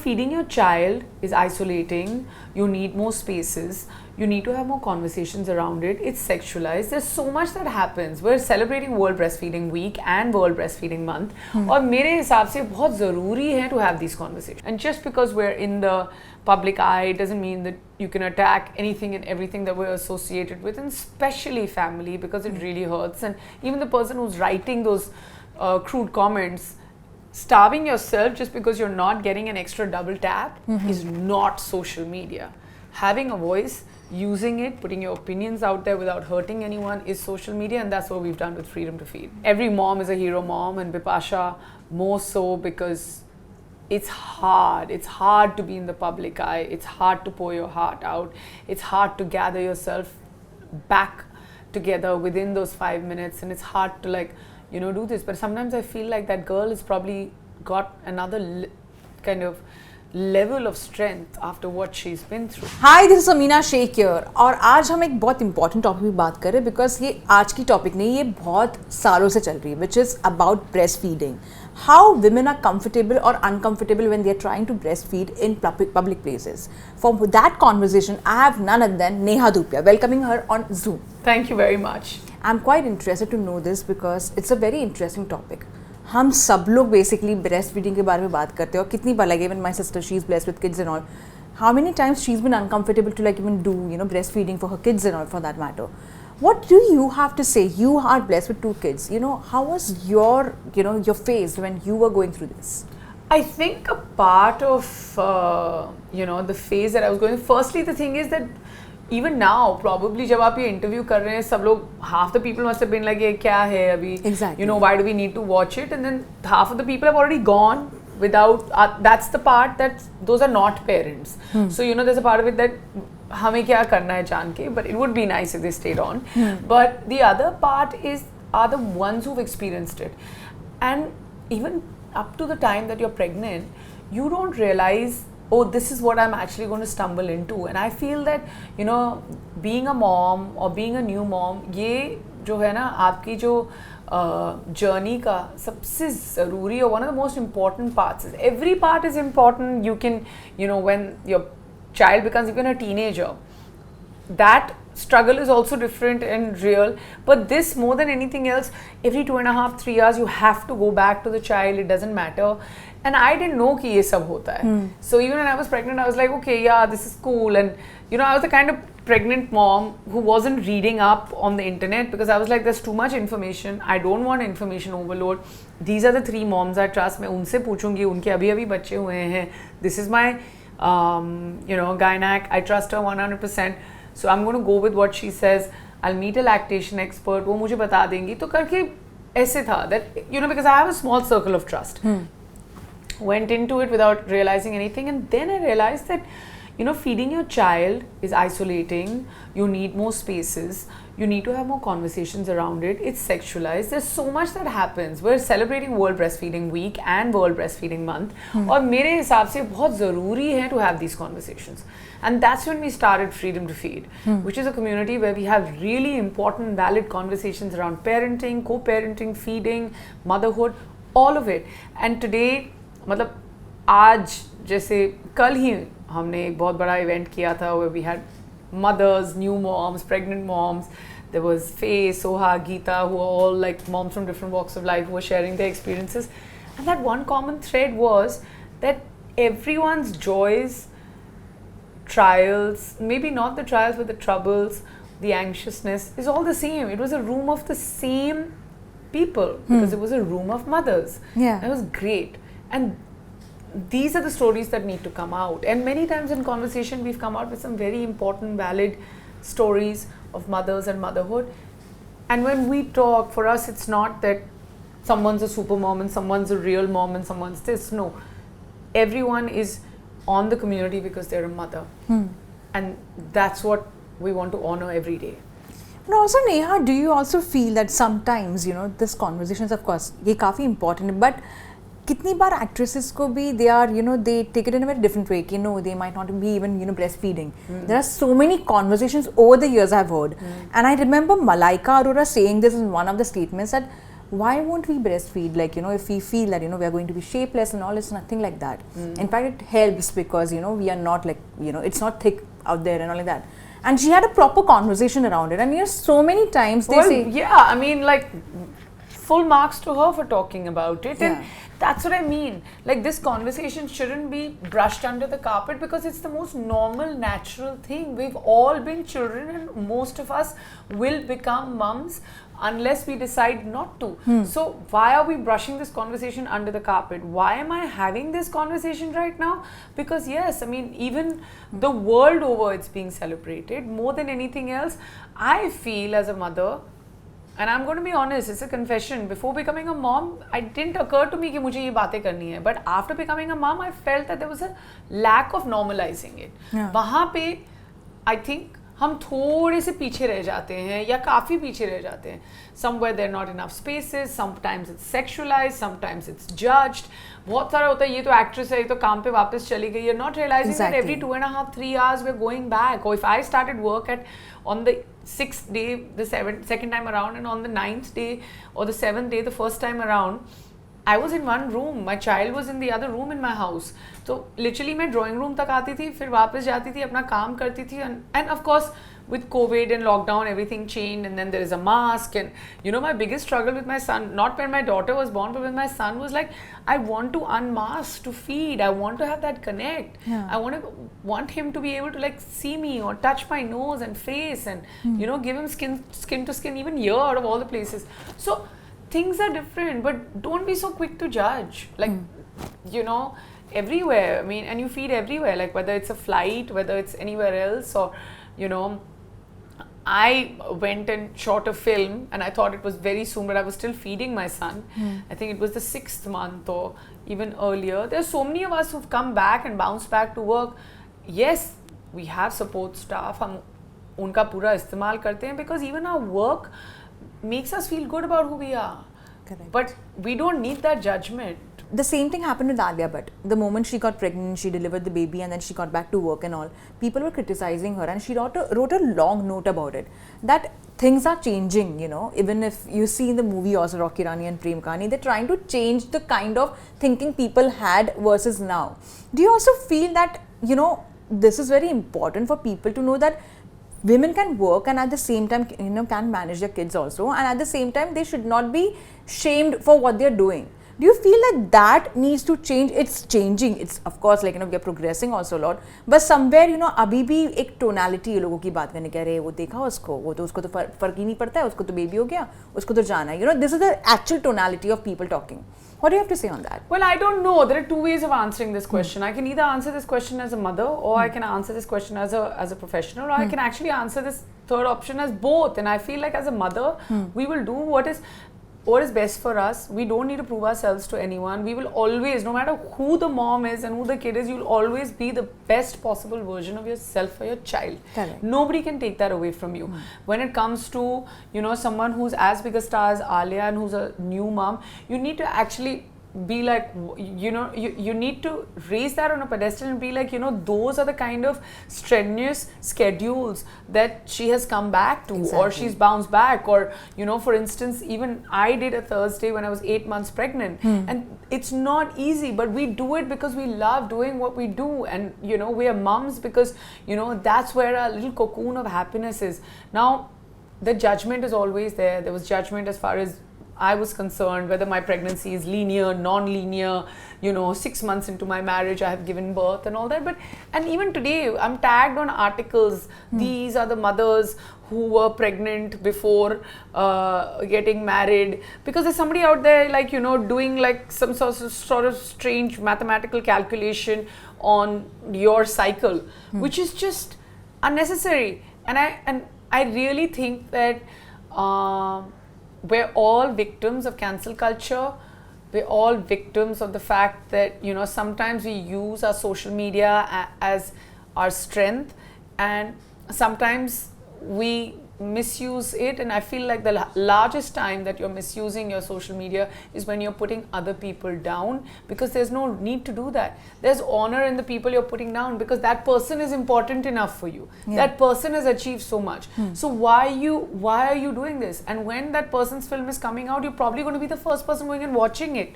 feeding your child is isolating. You need more spaces. You need to have more conversations around it. It's sexualized. There's so much that happens. We're celebrating World Breastfeeding Week and World Breastfeeding Month. और मेरे हिसाब से बहुत ज़रूरी है to have these conversations. And just because we're in the public eye, it doesn't mean that you can attack anything and everything that we're associated with, and especially family, because it really hurts. And even the person who's writing those crude comments, starving yourself just because you're not getting an extra double tap is not social media. Having a voice, using it, putting your opinions out there without hurting anyone is social media, and that's what we've done with Freedom to Feed. Every mom is a hero mom, and Bipasha more so, because it's hard. It's hard to be in the public eye. It's hard to pour your heart out. It's hard to gather yourself back together within those 5 minutes, and it's hard to do this. But sometimes I feel like that girl has probably got another kind of level of strength after what she's been through. Hi, this is Amina Sheikh here. और आज हम एक बहुत important topic पे बात कर रहे हैं, because ये आज की topic नहीं, ये बहुत सालों से चल रही है, which is about breastfeeding. How women are comfortable or uncomfortable when they are trying to breastfeed in public places. For that conversation, I have none other than Neha Dhupia. Welcoming her on Zoom. Thank you very much. I'm quite interested to know this because it's a very interesting topic. हम सब लोग basically breast feeding के बारे में बात करते हैं, और कितनी बार लगे, even my sister, she is blessed with kids and all, how many times she is been uncomfortable to even do breast feeding for her kids and all, for that matter. What do you have to say? You are blessed with 2 kids. How was your phase when you were going through this? I think a part of the phase that I was going. Firstly, the thing is that even now, probably जब आप ये interview कर रहे हैं, सब लोग, half the people must have been like, ये क्या है अभी? Exactly. Why do we need to watch it? And then half of the people have already gone without. That's the part that those are not parents. So there's a part of it that हमें क्या करना है जान के, but it would be nice if they stayed on. But the other part are the ones who've experienced it, and even up to the time that you're pregnant, you don't realize, oh, this is what I'm actually going to stumble into. And I feel that being a mom or being a new mom, ये जो है ना आपकी जो journey का सबसे ज़रूरी, or one of the most important parts is, every part is important. You can when your child becomes even a teenager, that struggle is also different and real. But this, more than anything else, every 2.5-3 years you have to go back to the child. It doesn't matter. And I didn't know कि ये सब होता है. So even when I was pregnant, I was like, okay, yeah, this is cool. And I was the kind of pregnant mom who wasn't reading up on the internet, because I was like, there's too much information. I don't want information overload. These are the 3 moms I trust. मैं उनसे पूछूंगी, उनके अभी बच्चे हुए हैं. This is my gynac. I trust her 100%. So I'm going to go with what she says. I'll meet a lactation expert. वो मुझे बता देंगी. तो करके ऐसे था that because I have a small circle of trust. Went into it without realizing anything, and then I realized that feeding your child is isolating. You need more spaces. You need to have more conversations around it. It's sexualized. There's so much that happens. We're celebrating World Breastfeeding Week and World Breastfeeding Month. और मेरे हिसाब से बहुत ज़रूरी है to have these conversations. And that's when we started Freedom to Feed, which is a community where we have really important, valid conversations around parenting, co-parenting, feeding, motherhood, all of it. And today, मतलब आज जैसे कल ही हमने एक बहुत बड़ा event किया था, where we had mothers, new moms, pregnant moms. There was Faye, Soha, Geeta, who are all like moms from different walks of life, who were sharing their experiences. And that one common thread was that everyone's joys, trials, maybe not the trials, but the troubles, the anxiousness, is all the same. It was a room of the same people, because it was a room of mothers. Yeah. And it was great. And these are the stories that need to come out. And many times in conversation, we've come out with some very important, valid stories of mothers and motherhood. And when we talk, for us, it's not that someone's a super mom and someone's a real mom and someone's this. No. Everyone is on the community because they're a mother. And that's what we want to honor every day. And also, Neha, do you also feel that sometimes, this conversations, of course, ये काफ़ी important, but कितनी बार actresses को भी they take it in a very different way. They might not be even breastfeeding. There are so many conversations over the years I've heard, and I remember Malaika Arora saying this in one of the statements, that why won't we breastfeed? Like, you know, if we feel that, you know, we are going to be shapeless and all, it's nothing like that. In fact, it helps because, you know, we are not like, you know, it's not thick out there and all like that. And she had a proper conversation around it. And, you know, so many times they say... Yeah, I mean, like, full marks to her for talking about it. Yeah. And that's what I mean. Like, this conversation shouldn't be brushed under the carpet because it's the most normal, natural thing. We've all been children and most of us will become mums unless we decide not to. So why are we brushing this conversation under the carpet? Why am I having this conversation right now? Because yes, I mean, even the world over it's being celebrated more than anything else. I feel as a mother, and I'm going to be honest, it's a confession. Before becoming a mom, it didn't occur to me कि मुझे ये बातें करनी है. But after becoming a mom, I felt that there was a lack of normalizing it. वहाँ पे, I think, हम थोड़े से पीछे रह जाते हैं या काफ़ी पीछे रह जाते हैं. Somewhere there are not enough spaces. Sometimes it's sexualized. Sometimes it's judged. बहुत सारा होता है. ये तो actress है, ये तो काम पे वापस चली गई. You're not realizing that every 2.5, 3 hours we're going back. Or if I started work on the 6th day, the second time around, and on the 9th day or the 7th day, the first time around, I was in one room. My child was in the other room in my house. So literally मैं drawing room तक आती थी, फिर वापस जाती थी, अपना काम करती थी, and of course with COVID and lockdown everything changed, and then there is a mask. And you know, my biggest struggle with my son, not when my daughter was born, but when my son was like, I want to unmask to feed, I want to have that connect. I want him to be able to like see me or touch my nose and face and you know, give him skin to skin, even here out of all the places. So things are different, but don't be so quick to judge. Like, you know, everywhere, I mean, and you feed everywhere, like whether it's a flight, whether it's anywhere else, or, you know, I went and shot a film and I thought it was very soon, but I was still feeding my son. I think it was the 6th month or even earlier. There are so many of us who've come back and bounced back to work. Yes, we have support staff, हम उनका पूरा इस्तेमाल करते हैं because even our work makes us feel good about who we are. Correct. But we don't need that judgment. The same thing happened with Alia Bhatt. The moment she got pregnant, she delivered the baby and then she got back to work and all. People were criticizing her and she wrote a long note about it. That things are changing, you know. Even if you see in the movie also Rocky Rani and Prem Kahani, they're trying to change the kind of thinking people had versus now. Do you also feel that, you know, this is very important for people to know that women can work and at the same time, you know, can manage their kids also, and at the same time they should not be shamed for what they're doing. Do you feel that needs to change? It's changing. It's of course like, you know, we are progressing also a lot, but somewhere, you know, अभी भी एक tonality लोगों की बात करने कह रहे हैं, वो देखा उसको, वो तो उसको तो फर्क ही नहीं पड़ता है, उसको तो baby हो गया, उसको तो जाना है. You know, this is the actual tonality of people talking. What do you have to say on that? Well, I don't know. There are two ways of answering this question. I can either answer this question as a mother, or I can answer this question as a professional, or I can actually answer this third option as both. And I feel like as a mother, we will do what is best for us. We don't need to prove ourselves to anyone. We will always, no matter who the mom is and who the kid is, you'll always be the best possible version of yourself for your child. Correct. Nobody can take that away from you. When it comes to, you know, someone who's as big a star as Alia and who's a new mom, you need to actually be like, you know, you need to raise that on a pedestal and be like, you know, those are the kind of strenuous schedules that she has come back to, or she's bounced back, or, you know, for instance, even I did a Thursday when I was 8 months pregnant, and it's not easy, but we do it because we love doing what we do, and, you know, we are mums because, you know, that's where our little cocoon of happiness is. Now, the judgment is always there. There was judgment as far as I was concerned, whether my pregnancy is linear, non-linear, you know, 6 months into my marriage, I have given birth and all that. But, and even today, I'm tagged on articles. These are the mothers who were pregnant before getting married. Because there's somebody out there, like, you know, doing like some sort of strange mathematical calculation on your cycle, which is just unnecessary. And I really think that we're all victims of cancel culture. We're all victims of the fact that, you know, sometimes we use our social media as our strength, and sometimes we misuse it, and I feel like the largest time that you're misusing your social media is when you're putting other people down, because there's no need to do that. There's honor in the people you're putting down, because that person is important enough for you. That person has achieved so much. So why are you doing this? And when that person's film is coming out, you're probably going to be the first person going and watching it.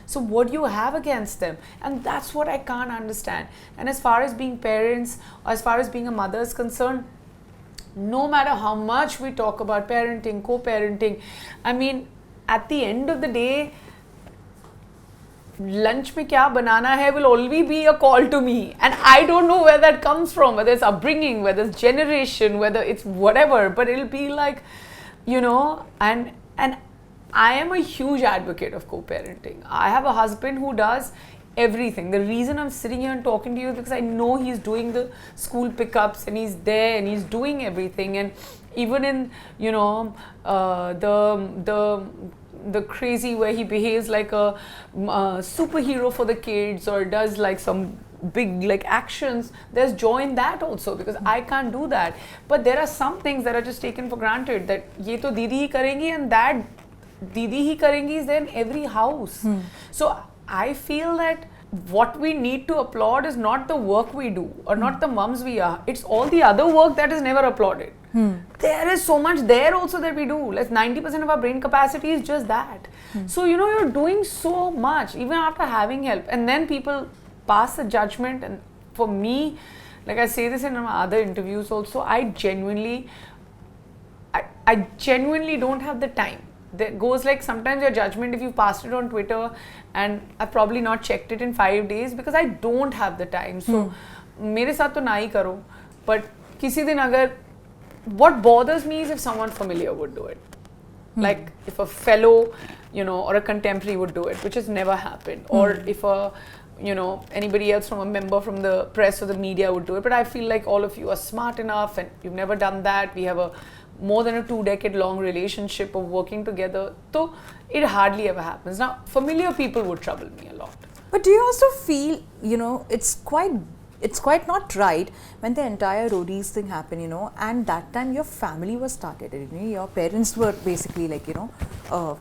So what do you have against them? And that's what I can't understand. And as far as being parents, or as far as being a mother is concerned, no matter how much we talk about parenting, co-parenting, I mean, at the end of the day, lunch mein kya banana hai will always be a call to me. And I don't know where that comes from, whether it's upbringing, whether it's generation, whether it's whatever, but it'll be like, you know, and I am a huge advocate of co-parenting. I have a husband who does everything. The reason I'm sitting here and talking to you is because I know he's doing the school pickups, and he's there and he's doing everything. And even in, you know, the crazy where he behaves like a superhero for the kids, or does like some big like actions, there's joy in that also, because I can't do that. But there are some things that are just taken for granted, that ye to didi hi karengi, and that didi hi karengi is there in every house. So I feel that what we need to applaud is not the work we do, or not the mums we are. It's all the other work that is never applauded. There is so much there also that we do. Like 90% of our brain capacity is just that. So, you know, you're doing so much, even after having help. And then people pass a judgment. And for me, like I say this in my other interviews also, I genuinely don't have the time. There goes like sometimes your judgment, if you passed it on Twitter, and I've probably not checked it in 5 days, because I don't have the time. So मेरे साथ तो ना ही करो, but किसी दिन अगर, what bothers me is if someone familiar would do it, like if a fellow, you know, or a contemporary would do it, which has never happened, or if a, you know, anybody else from a member from the press or the media would do it. But I feel like all of you are smart enough, and you've never done that. We have a more than a 2-decade-long relationship of working together. So it hardly ever happens. Now, familiar people would trouble me a lot. But do you also feel, you know, it's quite not right when the entire Roadies thing happened, you know, and that time your family was targeted, you know, your parents were basically like, you know,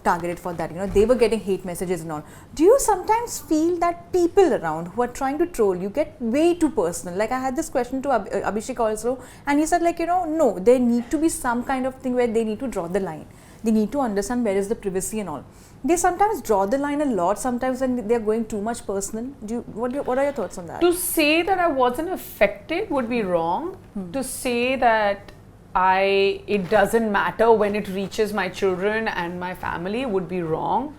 targeted for that, you know, they were getting hate messages and all. Do you sometimes feel that people around who are trying to troll you get way too personal? Like I had this question to Abhishek also, and he said like, you know, no, there need to be some kind of thing where they need to draw the line. They need to understand where is the privacy and all. They sometimes draw the line a lot, sometimes when they're going too much personal. What are your thoughts on that? To say that I wasn't affected would be wrong. To say that it doesn't matter when it reaches my children and my family would be wrong.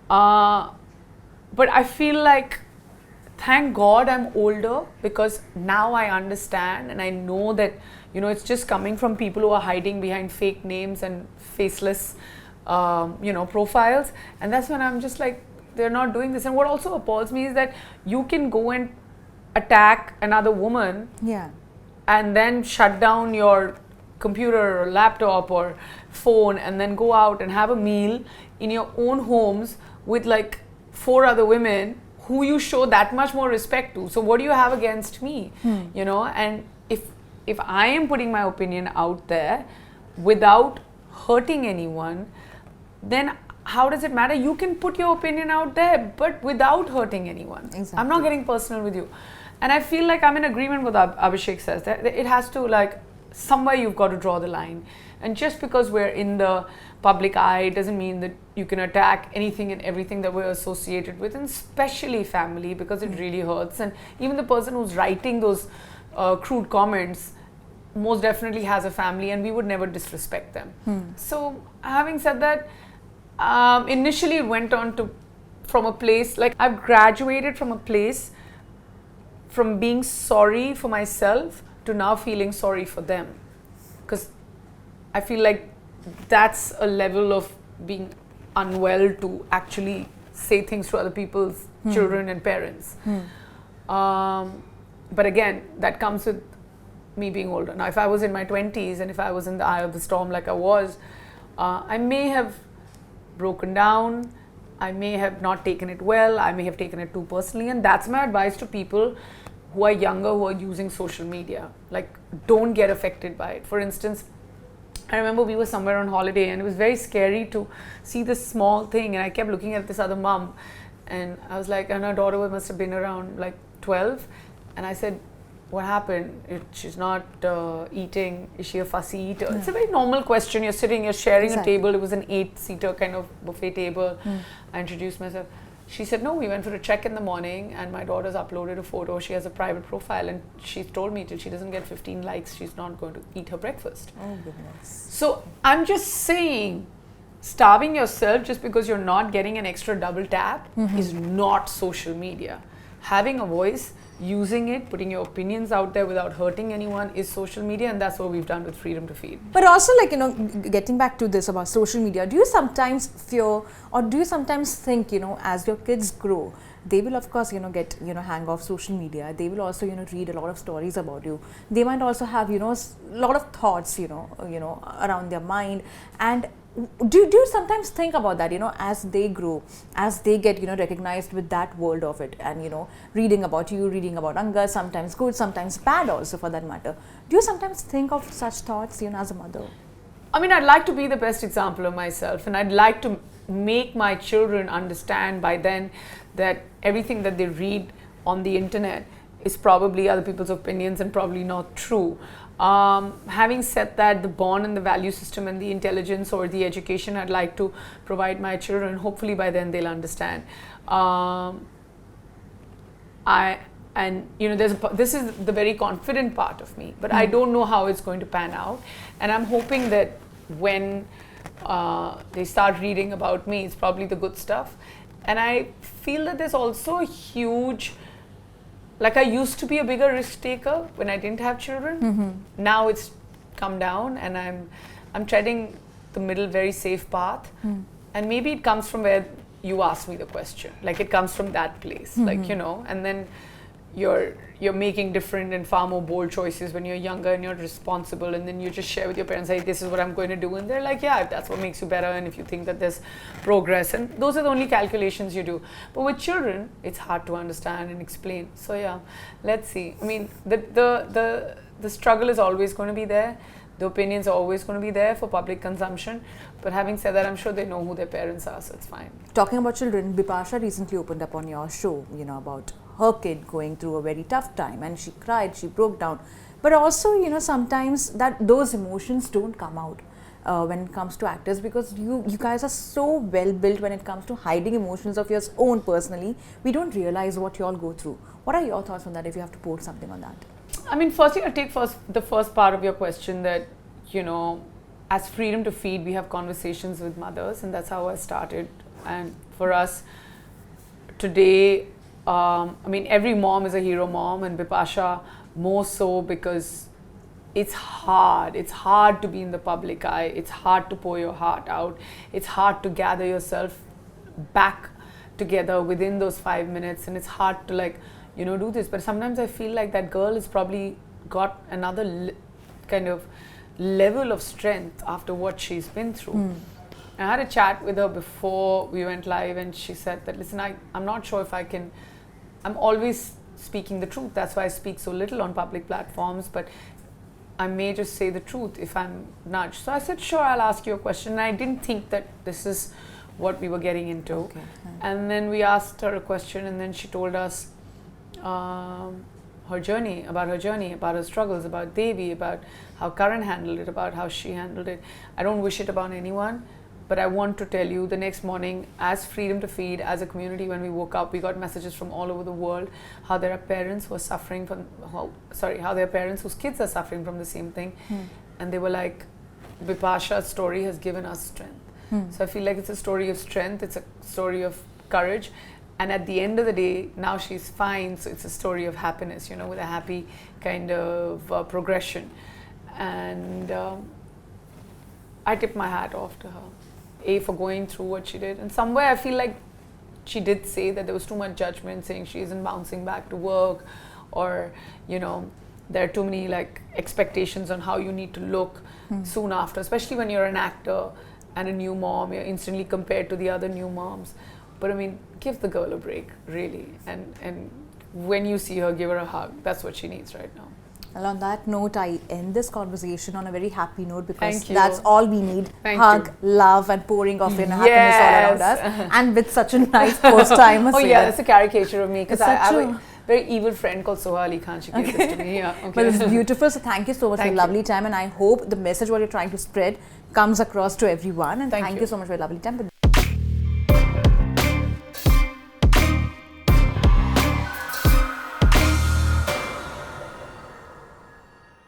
But I feel like, thank God I'm older, because now I understand and I know that, you know, it's just coming from people who are hiding behind fake names and faceless, you know, profiles. And that's when I'm just like, they're not doing this. And what also appalls me is that you can go and attack another woman, and then shut down your computer or laptop or phone, and then go out and have a meal in your own homes with like 4 other women who you show that much more respect to. So what do you have against me? You know, and if I am putting my opinion out there without hurting anyone, then how does it matter? You can put your opinion out there, but without hurting anyone. Exactly. I'm not getting personal with you. And I feel like I'm in agreement with what Abhishek says, that it has to, like, somewhere you've got to draw the line. And just because we're in the public eye doesn't mean that you can attack anything and everything that we're associated with, and especially family, because it really hurts. And even the person who's writing those crude comments most definitely has a family, and we would never disrespect them. So having said that, initially it went on to, from a place, like I've graduated from a place from being sorry for myself to now feeling sorry for them, because I feel like that's a level of being unwell to actually say things to other people's children and parents. But again, that comes with me being older. Now, if I was in my 20s and if I was in the eye of the storm like I was, I may have broken down, I may have not taken it well, I may have taken it too personally, and that's my advice to people who are younger, who are using social media. Like, don't get affected by it. For instance, I remember we were somewhere on holiday and it was very scary to see this small thing, and I kept looking at this other mum and I was like, and her daughter must have been around like 12, and I said, what happened? She's not eating. Is she a fussy eater? Yeah. It's a very normal question. You're sitting, you're sharing exactly. a table. It was an 8-seater kind of buffet table. I introduced myself. She said, no, we went for a check in the morning and my daughter's uploaded a photo. She has a private profile and she's told me till she doesn't get 15 likes, she's not going to eat her breakfast. Oh, goodness. So I'm just saying, starving yourself just because you're not getting an extra double tap is not social media. Having a voice, using it, putting your opinions out there without hurting anyone is social media, and that's what we've done with Freedom to Feed. But also, like, getting back to this about social media, do you sometimes fear or do you sometimes think, as your kids grow, they will of course, get, hang off social media. They will also, read a lot of stories about you. They might also have, a lot of thoughts, around their mind. And do you sometimes think about that, as they grow, as they get, recognized with that world of it, and, reading about you, reading about Anga, sometimes good, sometimes bad also for that matter. Do you sometimes think of such thoughts, as a mother? I mean, I'd like to be the best example of myself, and I'd like to make my children understand by then that everything that they read on the internet is probably other people's opinions and probably not true. Having said that, the bond and the value system and the intelligence or the education I'd like to provide my children, hopefully by then they'll understand. This is the very confident part of me, but I don't know how it's going to pan out. And I'm hoping that when they start reading about me, it's probably the good stuff. And I feel that there's also a huge, like I used to be a bigger risk taker when I didn't have children. Now it's come down and I'm treading the middle, very safe path. And maybe it comes from where you asked me the question. Like it comes from that place, like, and then you're making different and far more bold choices when you're younger and you're responsible, and then you just share with your parents, hey, this is what I'm going to do, and they're like, yeah, if that's what makes you better and if you think that there's progress, and those are the only calculations you do. But with children, it's hard to understand and explain. So yeah, let's see. I mean, the struggle is always going to be there. The opinions are always going to be there for public consumption. But having said that, I'm sure they know who their parents are, so it's fine. Talking about children, Bipasha recently opened up on your show, about her kid going through a very tough time, and she cried, she broke down. But also, sometimes those emotions don't come out when it comes to actors, because you guys are so well built when it comes to hiding emotions of your own personally. We don't realize what you all go through. What are your thoughts on that, if you have to quote something on that? I mean, firstly, I'll take the first part of your question, that, as Freedom to Feed, we have conversations with mothers, and that's how I started. And for us, today, I mean, every mom is a hero mom, and Bipasha more so, because it's hard. It's hard to be in the public eye. It's hard to pour your heart out. It's hard to gather yourself back together within those 5 minutes, and it's hard to do this. But sometimes I feel like that girl has probably got another kind of level of strength after what she's been through. I had a chat with her before we went live, and she said that, listen, I'm not sure if I can, I'm always speaking the truth. That's why I speak so little on public platforms, but I may just say the truth if I'm nudged. So I said, sure, I'll ask you a question. And I didn't think that this is what we were getting into. Okay. And then we asked her a question, and then she told us her journey, about her struggles, about Devi, about how Karan handled it, about how she handled it. I don't wish it upon anyone, but I want to tell you, the next morning, as Freedom to Feed, as a community, when we woke up, we got messages from all over the world how there are parents who are suffering from, how there are parents whose kids are suffering from the same thing. And they were like, Bipasha's story has given us strength. So I feel like it's a story of strength, it's a story of courage. And at the end of the day, now she's fine, so it's a story of happiness, with a happy kind of progression. And I tip my hat off to her, for going through what she did. And somewhere I feel like she did say that there was too much judgment, saying she isn't bouncing back to work, or, there are too many expectations on how you need to look soon after, especially when you're an actor and a new mom, you're instantly compared to the other new moms. But I mean, give the girl a break, really. And when you see her, give her a hug. That's what she needs right now. And on that note, I end this conversation on a very happy note, because Thank you. that's all we need. Thank Hug, you. love, and pouring of inner happiness all around us. And with such a nice post time. Oh yeah, that's a caricature of me, because It's I have such a very evil friend called Soha Ali Khan. She gave this to me. Yeah, okay. But it's beautiful. So thank you so much for Thank your lovely time. And I hope the message what you're trying to spread comes across to everyone. And thank you so much for your lovely time.